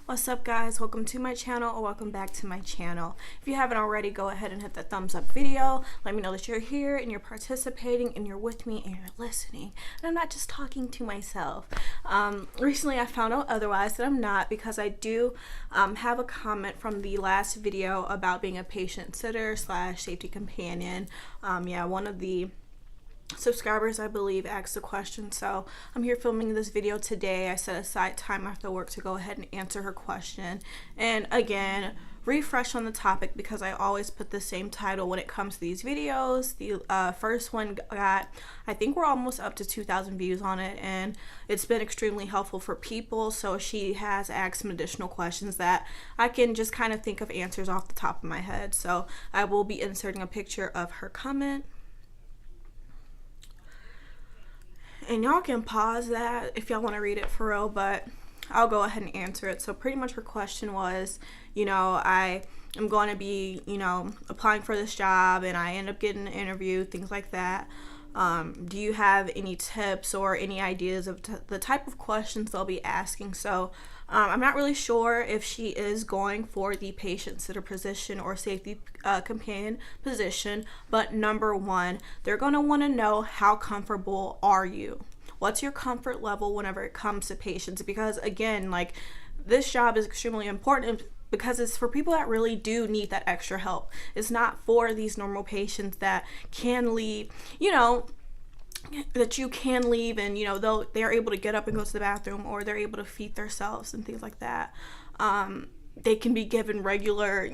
What's up, guys? Welcome to my channel, or welcome back to my channel. If you haven't already, go ahead and hit that thumbs up video. Let me know that you're here and you're participating and you're with me and you're listening, and I'm not just talking to myself. Recently I found out otherwise, that I'm not, because I do have a comment from the last video about being a patient sitter slash safety companion. One of the subscribers, I believe, asked a question, so I'm here filming this video today. I set aside time after work to go ahead and answer her question, and again, refresh on the topic, because I always put the same title when it comes to these videos. The first one got, I think we're almost up to 2,000 views on it, and it's been extremely helpful for people. So she has asked some additional questions that I can just kind of think of answers off the top of my head, so I will be inserting a picture of her comment. And y'all can pause that if y'all want to read it for real, but I'll go ahead and answer it. So pretty much her question was, I am going to be, applying for this job, and I end up getting an interview, things like that. Do you have any tips or any ideas of the type of questions they'll be asking? So I'm not really sure if she is going for the patient sitter position or safety companion position, but number one, they're going to want to know, how comfortable are you? What's your comfort level whenever it comes to patients? Because again, like, this job is extremely important, because it's for people that really do need that extra help. It's not for these normal patients that can leave, that you can leave and, they're able to get up and go to the bathroom, or they're able to feed themselves and things like that. They can be given regular,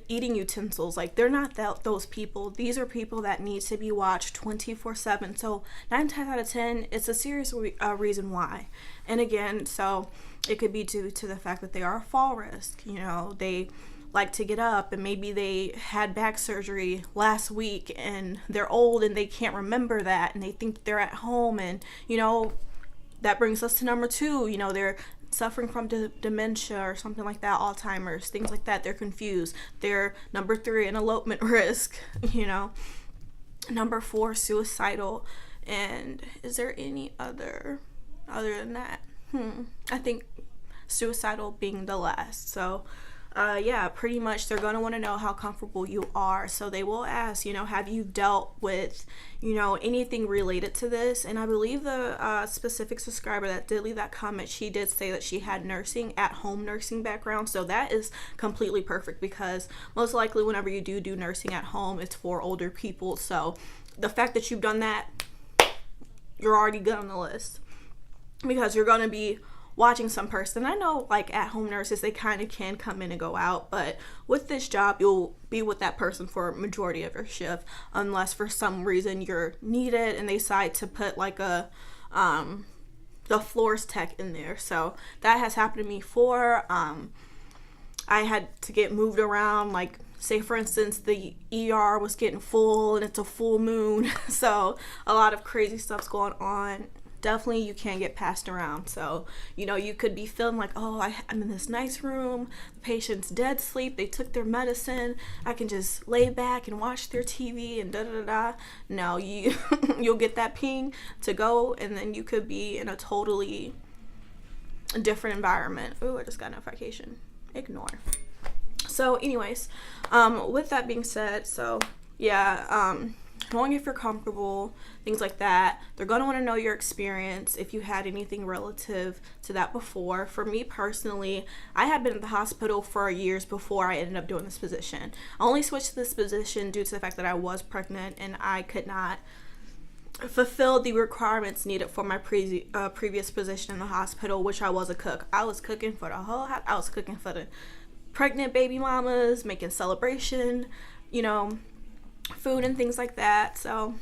eating utensils. Like, they're not those people. These are people that need to be watched 24/7. So 9 times out of 10, it's a serious reason why. And again, so it could be due to the fact that they are a fall risk. They like to get up, and maybe they had back surgery last week, and they're old and they can't remember that, and they think they're at home, and that brings us to number two. They're suffering from dementia or something like that, Alzheimer's, things like that. They're confused. They're number three, an elopement risk. Number four, suicidal. And is there any other than that? I think suicidal being the last. So pretty much they're going to want to know how comfortable you are. So they will ask, have you dealt with, anything related to this? And I believe the specific subscriber that did leave that comment, she did say that she had at-home nursing background. So that is completely perfect, because most likely whenever you do nursing at home, it's for older people. So the fact that you've done that, you're already good on the list, because you're going to be watching some person. I know, like, at-home nurses, they kind of can come in and go out, but with this job, you'll be with that person for a majority of your shift, unless for some reason you're needed and they decide to put like the floors tech in there. So that has happened to me before. I had to get moved around, like, say for instance the ER was getting full and it's a full moon, so a lot of crazy stuff's going on. Definitely you can't get passed around. So you could be feeling like, oh, I'm in this nice room, the patient's dead sleep, they took their medicine, I can just lay back and watch their TV and da-da-da-da. No, you'll get that ping to go, and then you could be in a totally different environment. Oh, I just got a notification. Ignore. So anyways, with that being said, so knowing if you're comfortable, things like that. They're going to want to know your experience, if you had anything relative to that before. For me personally, I had been in the hospital for years before I ended up doing this position. I only switched to this position due to the fact that I was pregnant and I could not fulfill the requirements needed for my previous position in the hospital, which I was a cook. I was cooking for the whole house. I was cooking for the pregnant baby mamas, making celebration, food and things like that. So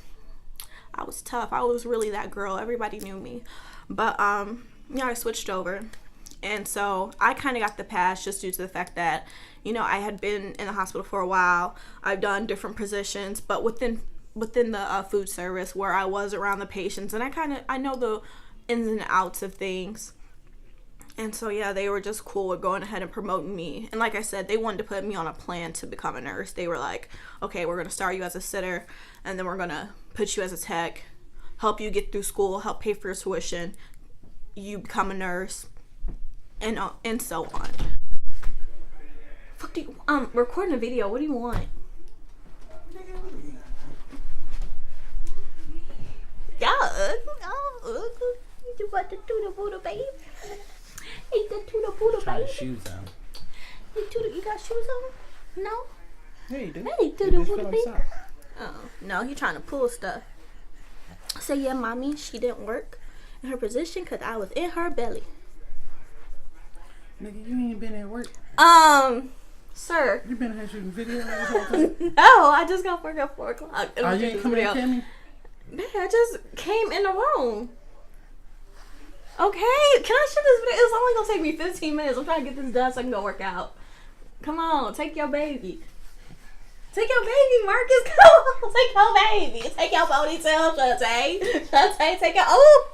I was tough. I was really that girl. Everybody knew me. But I switched over, and so I kind of got the pass just due to the fact that I had been in the hospital for a while. I've done different positions, but within the food service, where I was around the patients, and I know the ins and outs of things. And so they were just cool with going ahead and promoting me. And like I said, they wanted to put me on a plan to become a nurse. They were like, okay, we're going to start you as a sitter, and then we're going to put you as a tech, help you get through school, help pay for your tuition, you become a nurse, and so on. Fuck do you, recording a video. What do you want? Yeah, you want the tuna Buddha, babe? Eat the tuna Buddha, babe. Shoes on. You got shoes on? No. Hey, dude. Hey, tuna Buddha, babe. Oh no, he trying to pull stuff. Say yeah, mommy. She didn't work in her position because I was in her belly. Nigga, you ain't been at work. Sir. You been here shooting videos? No, I just got work at 4 o'clock. Oh, you ain't coming to tell me? Man, I just came in the room. Okay, can I shoot this video? It's only gonna take me 15 minutes. I'm trying to get this done so I can go work out. Come on, take your baby. Take your baby, Marcus. Come on, take your baby. Take your ponytail, Shantae. Shantae, take your. Oh.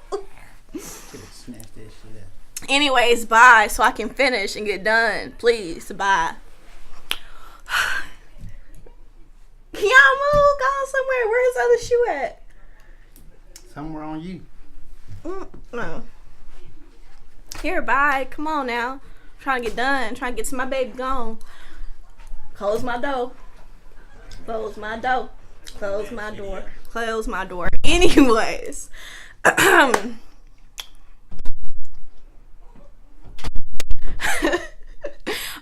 Snatch that shit up. Anyways, bye. So I can finish and get done. Please, bye. Can y'all move? Go somewhere. Where's the other shoe at? Somewhere on you. No. Here, bye. Come on now. I'm trying to get done. Trying to get to my baby gone. Close my door. Close my door. Close my door. Close my door. Anyways.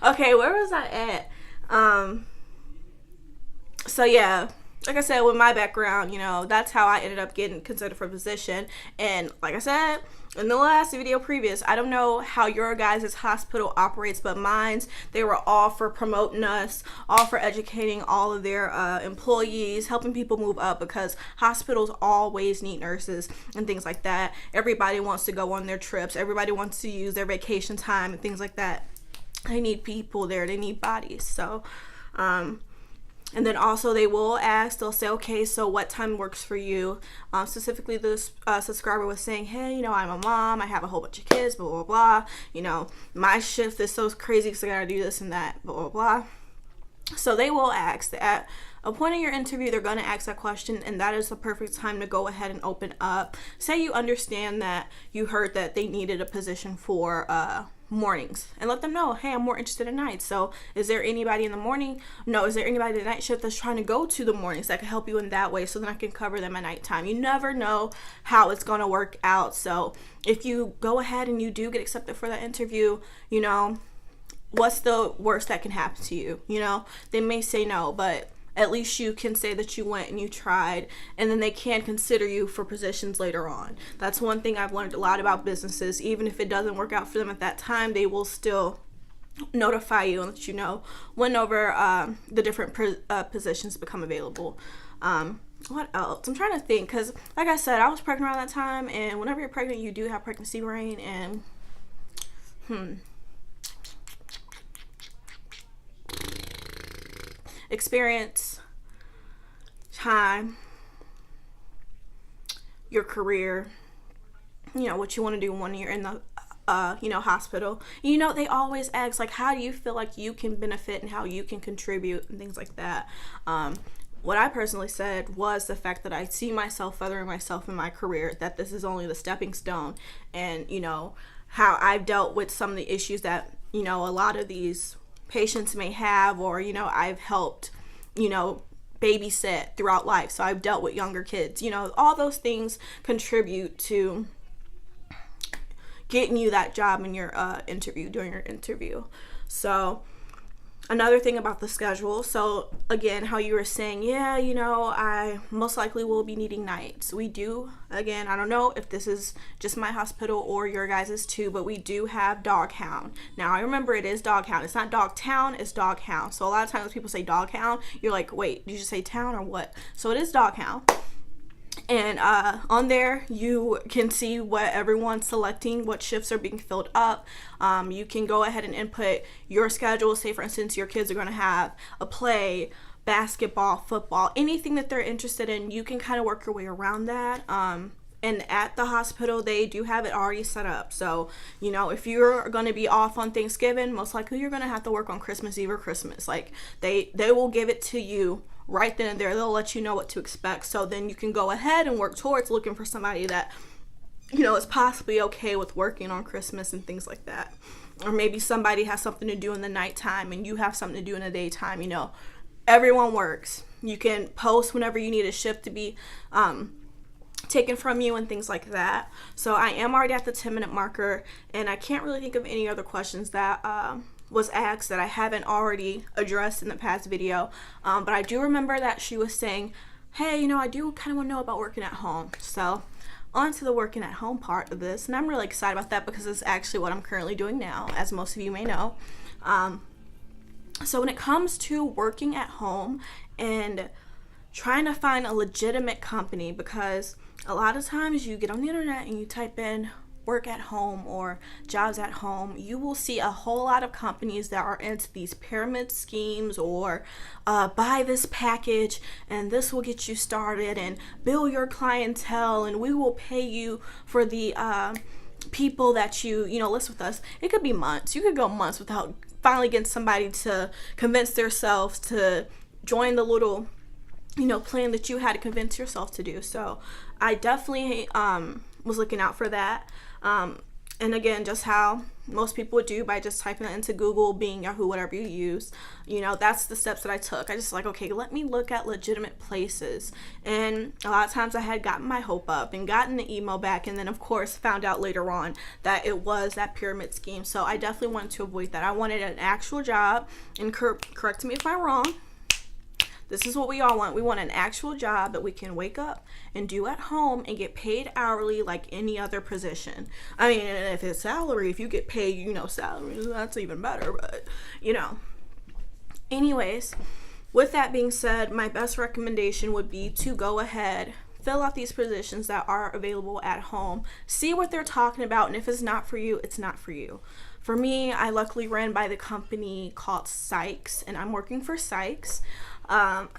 Okay, where was I at? So yeah, like I said, with my background, you know, that's how I ended up getting considered for a position. And like I said in the last video previous, I don't know how your guys' hospital operates, but mine's, they were all for promoting us, all for educating all of their employees, helping people move up, because hospitals always need nurses and things like that. Everybody wants to go on their trips. Everybody wants to use their vacation time and things like that. They need people there. They need bodies. So, and then also they will ask, they'll say, okay, so what time works for you? Specifically, this subscriber was saying, hey, you know, I'm a mom, I have a whole bunch of kids, blah, blah, blah. You know, my shift is so crazy because I gotta do this and that, blah, blah, blah. So they will ask. At a point in your interview, they're going to ask that question, and that is the perfect time to go ahead and open up. Say you understand that you heard that they needed a position for mornings, and let them know, hey, I'm more interested in nights. So is there anybody in the morning? No, is there anybody in the night shift that's trying to go to the mornings that can help you in that way, so then I can cover them at nighttime? You never know how it's going to work out. So if you go ahead and you do get accepted for that interview, you know, what's the worst that can happen to you? You know, they may say no, but at least you can say that you went and you tried, and then they can consider you for positions later on. That's one thing I've learned a lot about businesses. Even if it doesn't work out for them at that time, they will still notify you and let you know whenever the different positions become available. What else? I'm trying to think, because like I said, I was pregnant around that time, and whenever you're pregnant, you do have pregnancy brain, and experience, time, your career, you know, what you want to do when you're in the you know, hospital. You know, they always ask, like, how do you feel like you can benefit and how you can contribute and things like that. What I personally said was the fact that I see myself furthering myself in my career, that this is only the stepping stone, and, you know, how I've dealt with some of the issues that, you know, a lot of these patients may have, or, you know, I've helped, you know, babysit throughout life. So I've dealt with younger kids. You know, all those things contribute to getting you that job in your interview, during your interview. So another thing about the schedule, so again, how you were saying, yeah, you know, I most likely will be needing nights. We do, again, I don't know if this is just my hospital or your guys's too, but we do have Doghound. Now, I remember it is Doghound. It's not Dogtown, it's Doghound. So a lot of times when people say Doghound, you're like, wait, did you say town or what? So it is Doghound. And on there, you can see what everyone's selecting, what shifts are being filled up. You can go ahead and input your schedule. Say, for instance, your kids are going to have a play, basketball, football, anything that they're interested in. You can kind of work your way around that. And at the hospital, they do have it already set up. So, you know, if you're going to be off on Thanksgiving, most likely you're going to have to work on Christmas Eve or Christmas. Like, they will give it to you right then and there. They'll let you know what to expect. So then you can go ahead and work towards looking for somebody that, you know, is possibly okay with working on Christmas and things like that. or maybe somebody has something to do in the nighttime and you have something to do in the daytime. Everyone works. You can post whenever you need a shift to be taken from you and things like that. So I am already at the 10-minute marker, and I can't really think of any other questions that was asked that I haven't already addressed in the past video. But I do remember that she was saying, hey, I do kind of want to know about working at home. So on to the working at home part of this, and I'm really excited about that because it's actually what I'm currently doing now, as most of you may know. So when it comes to working at home and trying to find a legitimate company, because a lot of times you get on the internet and you type in work at home or jobs at home, you will see a whole lot of companies that are into these pyramid schemes or buy this package and this will get you started and build your clientele and we will pay you for the people that you list with us. It could be months. You could go months without finally getting somebody to convince themselves to join the little plan that you had to convince yourself to do. So I definitely was looking out for that. And again, just how most people would do by just typing it into Google, Bing, Yahoo, whatever you use, that's the steps that I took. I just okay, let me look at legitimate places. And a lot of times I had gotten my hope up and gotten the email back, and then of course found out later on that it was that pyramid scheme. So I definitely wanted to avoid that. I wanted an actual job, and correct me if I'm wrong. This is what we all want. We want an actual job that we can wake up and do at home and get paid hourly like any other position. I mean, if it's salary, if you get paid, salary, that's even better, but, Anyways, with that being said, my best recommendation would be to go ahead, fill out these positions that are available at home, see what they're talking about, and if it's not for you, it's not for you. For me, I luckily ran by the company called Sykes, and I'm working for Sykes.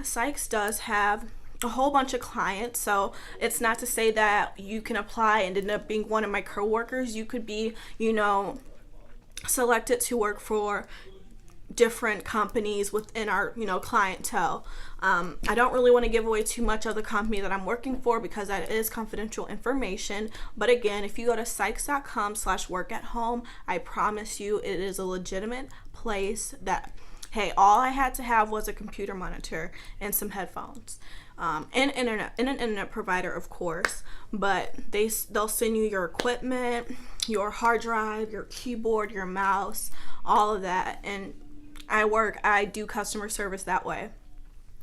Sykes does have a whole bunch of clients, so it's not to say that you can apply and end up being one of my coworkers. You could be, selected to work for different companies within our, clientele. I don't really want to give away too much of the company that I'm working for because that is confidential information. But again, if you go to sykes.com/work-at-home, I promise you it is a legitimate place that, hey, all I had to have was a computer monitor and some headphones. And an internet provider, of course, but they'll send you your equipment, your hard drive, your keyboard, your mouse, all of that. And I do customer service that way,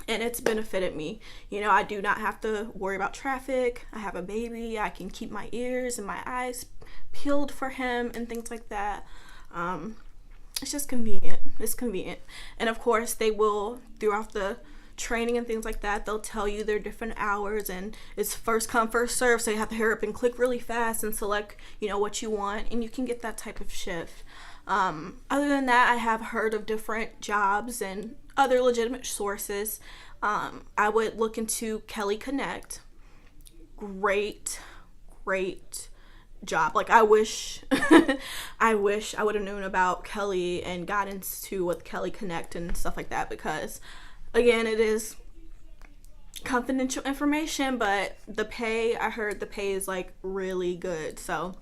and it's benefited me. I do not have to worry about traffic. I have a baby. I can keep my ears and my eyes peeled for him and things like that. It's just convenient. It's convenient. And of course, they will, throughout the training and things like that, they'll tell you their different hours, and it's first come, first serve, so you have to hurry up and click really fast and select, what you want, and you can get that type of shift. Other than that, I have heard of different jobs and other legitimate sources. I would look into Kelly Connect. Great job. I wish I would have known about Kelly and got into with Kelly Connect and stuff like that, because again, it is confidential information, but I heard the pay is really good. So,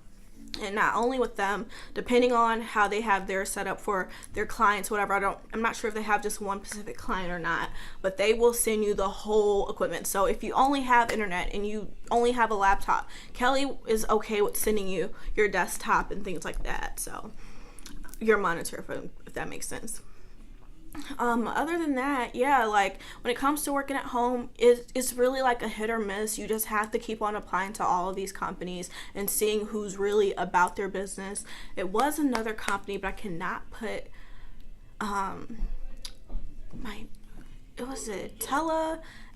and not only with them, depending on how they have their setup for their clients, whatever, I'm not sure if they have just one specific client or not, but they will send you the whole equipment. So if you only have internet and you only have a laptop, Kelly is okay with sending you your desktop and things like that. So your monitor, if that makes sense. Other than that, yeah, when it comes to working at home, it's really a hit or miss. You just have to keep on applying to all of these companies and seeing who's really about their business. It was another company, but I cannot put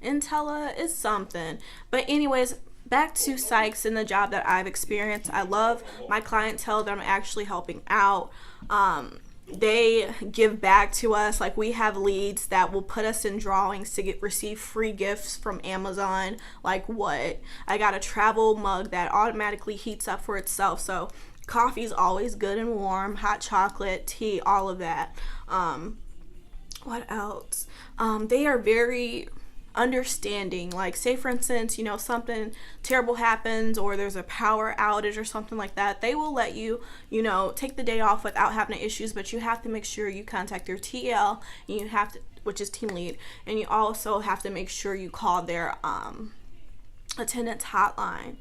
Intella is something. But anyways, back to Sykes and the job that I've experienced. I love my clientele that I'm actually helping out. They give back to us. We have leads that will put us in drawings to receive free gifts from Amazon. What? I got a travel mug that automatically heats up for itself. So coffee's always good and warm, hot chocolate, tea, all of that. What else? They are very understanding. Like, say for instance, you know, something terrible happens or there's a power outage or something like that, they will let you, you know, take the day off without having issues, but you have to make sure you contact your TL, and you have to, which is team lead, and you also have to make sure you call their attendance hotline.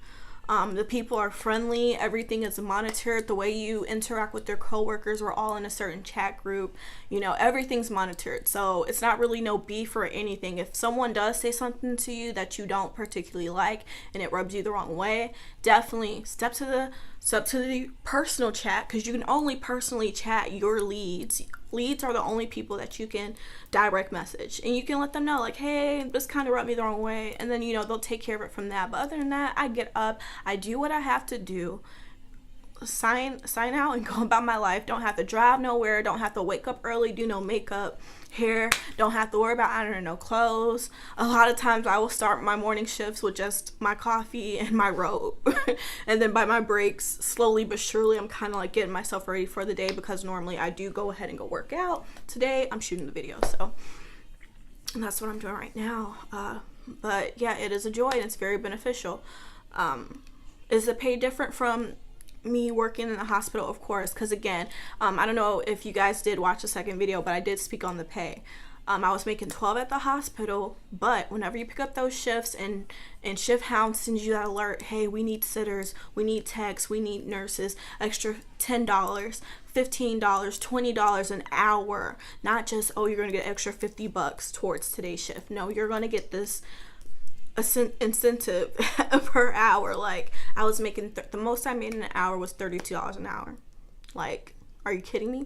The people are friendly, everything is monitored, the way you interact with their coworkers, we're all in a certain chat group, you know, everything's monitored. So it's not really no beef or anything. If someone does say something to you that you don't particularly like and it rubs you the wrong way, definitely step to the personal chat, because you can only personally chat your leads. Leads are the only people that you can direct message, and you can let them know, like, hey, this kind of rubbed me the wrong way, and then, you know, they'll take care of it from that. But other than that, I get up, I do what I have to do, sign out and go about my life. Don't have to drive nowhere, don't have to wake up early, do no makeup, hair, don't have to worry about ironing no clothes. A lot of times I will start my morning shifts with just my coffee and my robe and then by my breaks, slowly but surely, I'm kind of like getting myself ready for the day, because normally I do go ahead and go work out. Today I'm shooting the video, so that's what I'm doing right now. But yeah, it is a joy and it's very beneficial. Is the pay different from me working in the hospital? Of course, because again, I don't know if you guys did watch the second video, but I did speak on the pay. I was making 12 at the hospital, but whenever you pick up those shifts and Shift Hound sends you that alert, hey, we need sitters, we need techs, we need nurses, extra $10, $15, $20 an hour, not just, oh, you're gonna get extra $50 towards today's shift. No, you're gonna get this incentive per hour. Like, I was making the most I made in an hour was $32 an hour. Like, are you kidding me?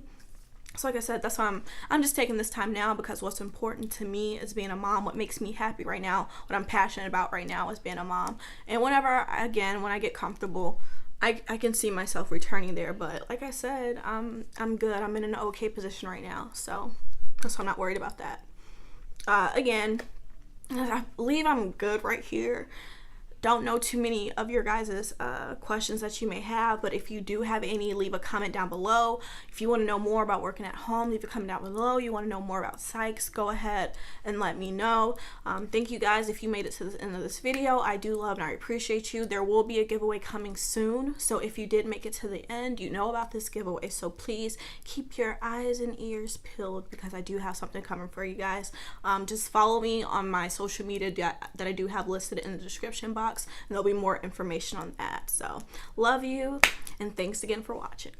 So like I said, that's why I'm just taking this time now, because what's important to me is being a mom. What makes me happy right now, what I'm passionate about right now, is being a mom. And whenever, again, when I get comfortable, I can see myself returning there. But like I said, I'm good. I'm in an okay position right now, so I'm not worried about that. Again, I believe I'm good right here. Don't know too many of your guys' questions that you may have, but if you do have any, leave a comment down below. If you want to know more about working at home, leave a comment down below. You want to know more about psychs, go ahead and let me know. Thank you guys if you made it to the end of this video. I do love and I appreciate you. There will be a giveaway coming soon, so if you did make it to the end, you know about this giveaway, so please keep your eyes and ears peeled, because I do have something coming for you guys. Just follow me on my social media that I do have listed in the description box, and there'll be more information on that. So love you, and thanks again for watching.